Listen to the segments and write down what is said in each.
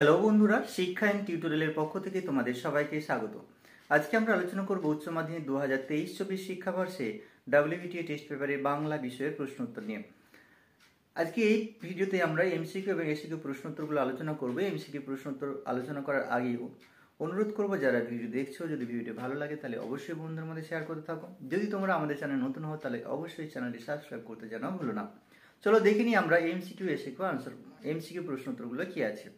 Hello বন্ধুরা, শিক্ষা and টিউটোরিয়ালের পক্ষ থেকে তোমাদের সবাইকে স্বাগত। আজকে আমরা আলোচনা করব উচ্চ মাধ্যমিক 2023-24 শিক্ষাবর্ষে WBTA টেস্ট পেপারে বাংলা বিষয়ের প্রশ্ন উত্তর নিয়ে। আজকে এই ভিডিওতে আমরা এমসিকিউ এবং এসিকিউ প্রশ্ন উত্তরগুলো আলোচনা করব। এমসিকিউ প্রশ্ন উত্তর আলোচনা করার আগেই অনুরোধ করব, যারা ভিডিও দেখছো, যদি ভিডিওটি ভালো লাগে তাহলে অবশ্যই বন্ধুদের মধ্যে শেয়ার করতে থাকো। যদি তোমরা আমাদের চ্যানেল নতুন হও তাহলে অবশ্যই চ্যানেলটি সাবস্ক্রাইব করতে যেন ভুলো না। চলো দেখে নিই আমরা এমসিকিউ প্রশ্ন উত্তরগুলো কি আছে।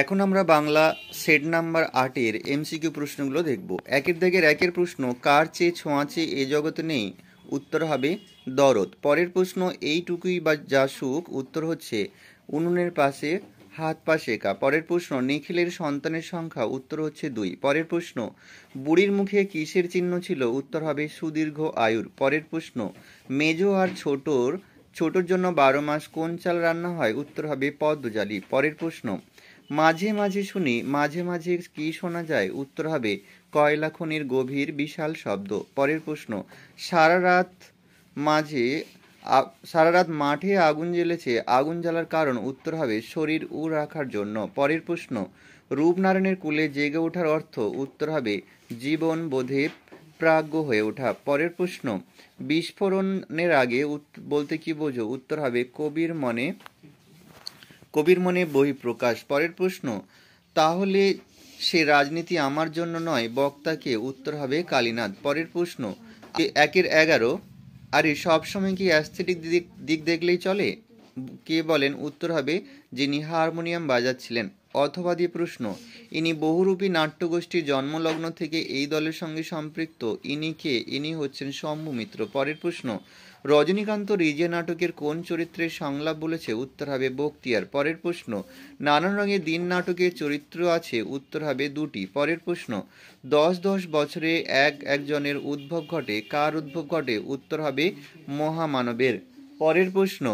এখন আমরা বাংলা সেট নাম্বার 8-এর এমসিকিউ প্রশ্নগুলো দেখব। একের দাগের একের প্রশ্ন, কার চেয়ে ছোঁয়াচে এ জগতে নেই? উত্তর হবে দরদ। পরের প্রশ্ন, এইটুকুই বা যা সুখ? উত্তর হচ্ছে উনুনের পাশে হাত পা শেখা। পরের প্রশ্ন, নিখিলের সন্তানের সংখ্যা? উত্তর হচ্ছে 2। পরের প্রশ্ন, বুড়ির মুখে কিসের চিহ্ন ছিল? উত্তর হবে সুদীর্ঘ আয়ুর। পরের প্রশ্ন, মেজো আর ছোটর জন্য 12 মাস কোন চাল রান্না হয়? উত্তর হবে পদ্মজালি। পরের প্রশ্ন, মাঝে মাঝে শুনি, মাঝে মাঝে কি শোনা যায়? উত্তর হবে কয়লা খনির গভীর বিশাল শব্দ। পরের প্রশ্ন, সারা রাত মাঠে আগুন জ্বেলেছে, আগুন জ্বালার কারণ? উত্তর হবে শরীর উ রাখার জন্য। পরের প্রশ্ন, রূপনারায়ণের কুলে জেগে ওঠার অর্থ? উত্তর হবে জীবন বোধে প্রাজ্ঞ হয়ে ওঠা। পরের প্রশ্ন, বিস্ফোরণের আগে বলতে কি বোঝো? উত্তর হবে কবির মনে বহিঃপ্রকাশ। পরের প্রশ্ন, তাহলে সে রাজনীতি আমার জন্য নয়, বক্তাকে? উত্তর হবে কালীনাথ। পরের প্রশ্ন, একের 11, আরে সবসময় কি অ্যাস্থেটিক দিক দেখলেই চলে? কে বলেন? উত্তর হবে যিনি হারমোনিয়াম বাজাচ্ছিলেন। অথবা দিয়ে প্রশ্ন, ইনি বহুরূপী নাট্যগোষ্ঠীর জন্মলগ্ন থেকে এই দলের সঙ্গে সম্পৃক্ত, ইনি কে? ইনি হচ্ছেন শম্ভু মিত্র। পরের প্রশ্ন, রজনীকান্ত রিজে নাটকের কোন চরিত্রের সংলাপ বলেছে? উত্তর হবে বক্তিয়ার। পরের প্রশ্ন, নানান রঙের দিন নাটকের চরিত্র আছে? উত্তর হবে 2টি। পরের প্রশ্ন, 10 বছরে একজনের উদ্ভব ঘটে, কার উদ্ভব ঘটে? উত্তর হবে মহামানবের। পরের প্রশ্ন,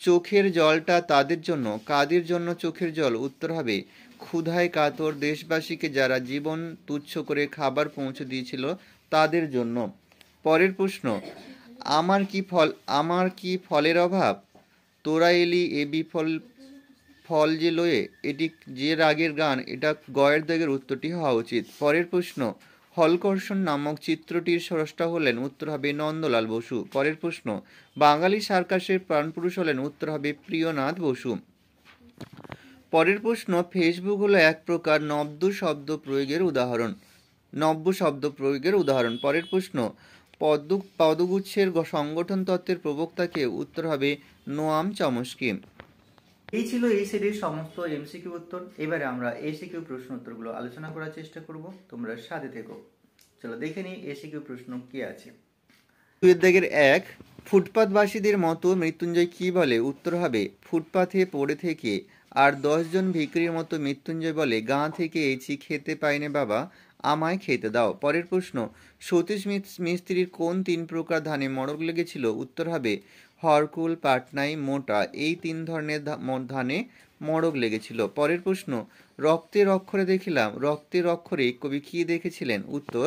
চোখের জলটা তাদের জন্য, কাদের জন্য চোখের জল? উত্তর হবে ক্ষুধায় কাতর দেশবাসীকে যারা জীবন তুচ্ছ করে খাবার পৌঁছে দিয়েছিল তাদের জন্য। পরের প্রশ্ন, আমার কি ফলের অভাব? তোরা এলি এ বিফল ফল যে লয়ে, এটি যে রাগের গান? এটা গয়ের দাগের উত্তরটি হওয়া উচিত। পরের প্রশ্ন, হলকর্ষণ নামক চিত্রটির স্রষ্টা হলেন? উত্তর হবে নন্দলাল বসু। পরের প্রশ্ন, বাঙালি সার্কাসের প্রাণপুরুষ হলেন? উত্তর হবে প্রিয়নাথ বসু। পরের প্রশ্ন, ফেসবুক হলো এক প্রকার নব্য শব্দ প্রয়োগের উদাহরণ। পরের প্রশ্ন, পদগুচ্ছের সংগঠন তত্ত্বের প্রবক্তাকে? উত্তর হবে নোয়াম চমস্কি। এই ছিল এই সেটের সমস্ত এমসিকিউ উত্তর। এবারে আমরা এসিকিউ প্রশ্ন উত্তরগুলো আলোচনা করার চেষ্টা করব, তোমরা সাথে থেকো। চলো দেখে নিই এসিকিউ প্রশ্ন কি আছে। 2-1, ফুটপাতবাসীদের মতো মৃত্যুঞ্জয় কি বলে? উত্তর হবে ফুটপাথে পড়ে থেকে। আর 10 জন ভিখারির মতো মৃত্যুঞ্জয় বলে, গাঁ থেকে এইছি, খেতে পাইনে বাবা, আমায় খেতে দাও। পরের প্রশ্ন, সতীশ মিস্ত্রির কোন 3 প্রকার ধানে মড়ক লেগেছিল? উত্তর হবে হরকুল, পাটনাই, মোটা, এই 3 ধরনের ধানে মড়ক লেগেছিল। পরের প্রশ্ন, রক্তের অক্ষরে দেখিলাম, রক্তের অক্ষরে কবি কি দেখেছিলেন? উত্তর,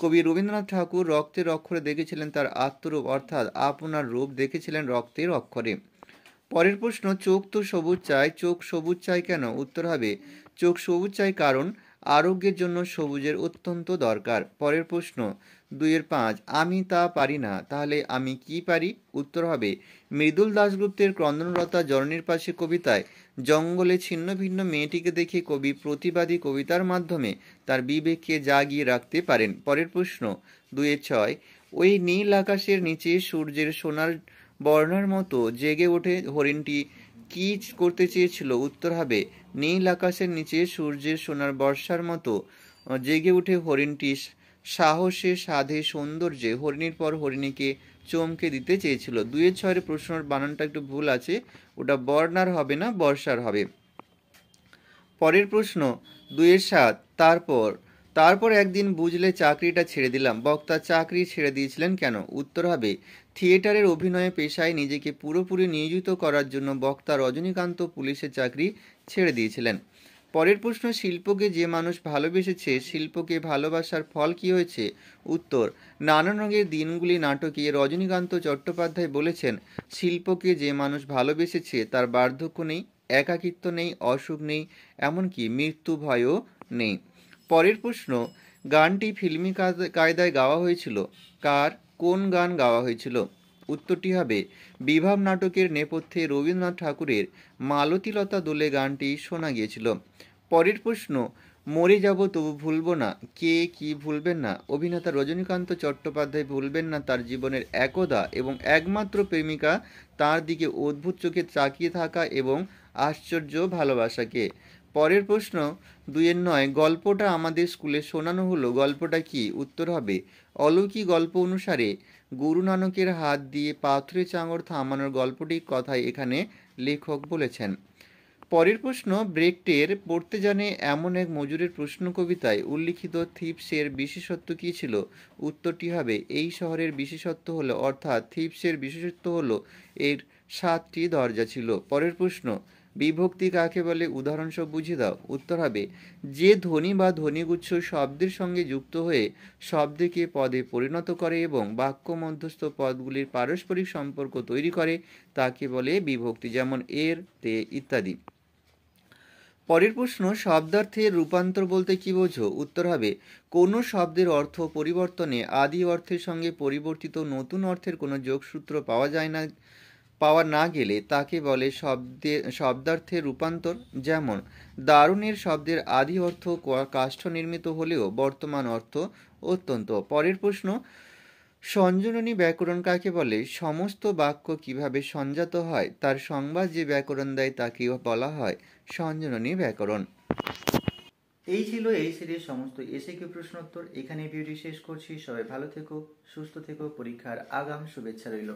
কবি রবীন্দ্রনাথ ঠাকুর রক্তের অক্ষরে দেখেছিলেন তার আত্মরূপ, অর্থাৎ আপনার রূপ দেখেছিলেন রক্তের অক্ষরে। পরের প্রশ্ন, চোখ তো সবুজ চাই, চোখ সবুজ চাই কেন? উত্তর হবে চোখ সবুজ চাই কারণ আরোগ্যের জন্য সবুজের অত্যন্ত দরকার। পরের প্রশ্ন, 2-5, আমি তা পারি না, তাহলে আমি কি পারি? উত্তর হবে মৃদুল দাশগুপ্তের ক্রন্দনরতা জননীর পাশে কবিতায় জঙ্গলে ছিন্ন ভিন্ন মেয়েটিকে দেখে কবি প্রতিবাদী কবিতার মাধ্যমে তার বিবেককে জাগিয়ে রাখতে পারেন। পরের প্রশ্ন, 2-6, ওই নীল আকাশের নিচে সূর্যের সোনার বর্ণার মতো জেগে ওঠে হরিণটি কি করতে চেয়েছিল? উত্তর হবে নীল আকাশের নিচে সূর্যের সোনার বর্ষার মতো জেগে উঠে হরিণটি সাহসে, সাধে, সৌন্দর্যে হরিণীর পর হরিণীকে চমকে দিতে চেয়েছিল। 2-6 প্রশ্নের বানানটা একটু ভুল আছে, ওটা বর্ণার হবে না, বর্ষার হবে। পরের প্রশ্ন, 2-7, তারপর একদিন বুঝলে চাকরিটা ছেড়ে দিলাম, বক্তা চাকরি ছেড়ে দিয়েছিলেন কেন? উত্তর হবে থিয়েটারের অভিনয় পেশায় নিজেকে পুরোপুরি নিয়োজিত করার জন্য বক্তা রজনীকান্ত পুলিশের চাকরি ছেড়ে দিয়েছিলেন। পরের প্রশ্ন, শিল্পকে যে মানুষ ভালোবেসেছে, শিল্পকে ভালোবাসার ফল কি হয়েছে? উত্তর, নানান রঙের দিনগুলি নাটকে রজনীকান্ত চট্টোপাধ্যায় বলেছেন, শিল্পকে যে মানুষ ভালোবেসেছে তার বার্ধক্য নেই, একাকিত্ব নেই, অসুখ নেই, এমনকি মৃত্যু ভয়ও নেই। পরের প্রশ্ন, গানটি ফিল্মি কায়দায় গাওয়া হয়েছিল। কোন গান গাওয়া হয়েছিল? উত্তরটি হবে বিভাব নাটকের নেপথ্যে রবীন্দ্রনাথ ঠাকুরের মালতীলতা দোলে গানটি শোনা গিয়েছিল। পরের প্রশ্ন, মরে যাব তবু ভুলব না, কে কি ভুলবেন না? অভিনেতা রজনীকান্ত চট্টোপাধ্যায় ভুলবেন না তার জীবনের একদা এবং একমাত্র প্রেমিকা তার দিকে অদ্ভুত চোখে তাকিয়ে থাকা এবং আশ্চর্য ভালোবাসাকে। পরের প্রশ্ন 2-9, গল্পটা আমাদের স্কুলে শোনানো হলো, গল্পটা কি? উত্তর হবে অলৌকিক গল্প অনুসারে গুরু নানকের হাত দিয়ে পাথরের চাঙড় থামানোর গল্পটির কথাই এখানে লেখক বলেছেন। পরের প্রশ্ন, ব্রেক্টের পড়তে জানে এমন এক মজুরের প্রশ্ন কবিতায় উল্লিখিত থিপসের বিশেষত্ব কী ছিল? উত্তরটি হবে এই শহরের বিশেষত্ব হলো, অর্থাৎ থিপসের বিশেষত্ব হলো এর 7টি দরজা ছিল। পরের প্রশ্ন, বিভক্তি কাকে বলে? উদাহরণসহ বুঝিয়ে দাও। উত্তর হবে যে ধ্বনি বা ধ্বনিগুচ্ছ শব্দের সঙ্গে যুক্ত হয়ে শব্দকে পদে পরিণত করে এবং বাক্য মধ্যস্থ পদগুলির পারস্পরিক সম্পর্ক তৈরি করে তাকে বলে বিভক্তি, যেমন এর, তে ইত্যাদি। পরের প্রশ্ন, শব্দার্থের রূপান্তর বলতে কি বোঝো? উত্তর হবে কোনো শব্দের অর্থ পরিবর্তনে আদি অর্থের সঙ্গে পরিবর্তিত নতুন অর্থের কোনো যোগসূত্র পাওয়া না গেলে তাকে বলে শব্দার্থের রূপান্তর। যেমন দারুণের শব্দের আদি অর্থ কাষ্ঠ নির্মিত হলেও বর্তমান অর্থ অত্যন্ত। পরের প্রশ্ন, সঞ্জননী ব্যাকরণ কাকে বলে? সমস্ত বাক্য কিভাবে সঞ্জাত হয় তার সংবাদ যে ব্যাকরণ দেয় তাকে বলা হয় সঞ্জননী ব্যাকরণ। এই ছিল এই সিরিজ সমস্ত এসএকিউ প্রশ্নোত্তর। এখানে ভিডিওটি শেষ করছি। সবাই ভালো থেকো, সুস্থ থেকো, পরীক্ষার আগাম শুভেচ্ছা রইল।